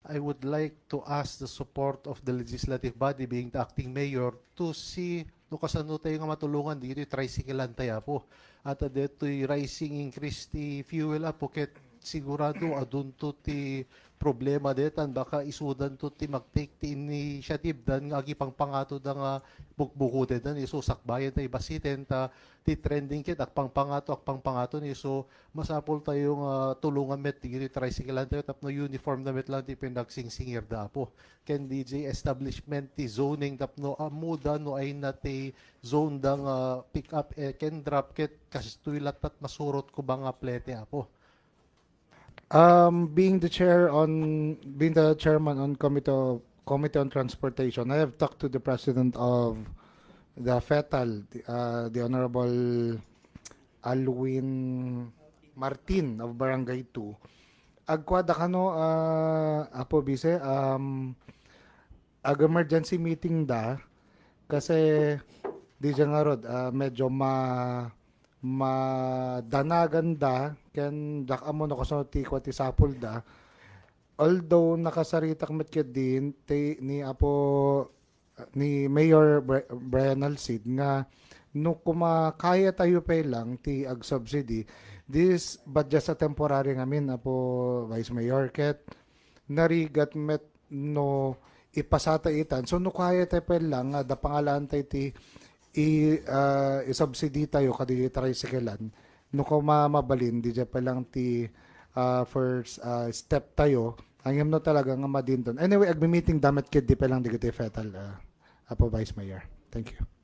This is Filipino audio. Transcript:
I would like to ask the support of the legislative body, being the acting mayor, to see no kasano tayo nga matulungan dito tricycle tayo po. At dito rising increase ti fuel po ket sigurado adun to ti problema detan baka isudan to ti mag-take ti initiative dan nga agi pangpangato da nga bukbuko detan iso sakbayan tayo basiten ta ti trending kit ak pangpangato ni so masapol tayong tulungan met ti tricycle tayo tapno uniform na met lang ti pinagsingsingir da po ken DJ establishment ti zoning tapno amuda no ay na ti zone dang pick up ken drop kit kastoy latat masurot ko ba nga plete apo. Being the chairman on Committee on Transportation, I have talked to the president of the FETAL, the Honorable Alwin Martin of Barangay 2. Agkwada kano apo bise emergency meeting da kasi di dyan nga rod medyo madanagan da ken dak amo no kaso ti kwati sapul da although nakasaritak met ket din ni ni Mayor Brian Alcid nga no kumakaya tayo pa lang ti ag subsidy this but just a temporary ngamin apo Vice Mayor ket narigat met no ipasata itan so no kaya tayo pa lang da pangalan tayo ti i-subsidy tayo kadi tricyclean no ko mabalin di pa lang ti first step tayo ang no talaga nga madinton anyway agbi-meeting damet kid di pa lang di FETAL apo Vice Mayor. Thank you.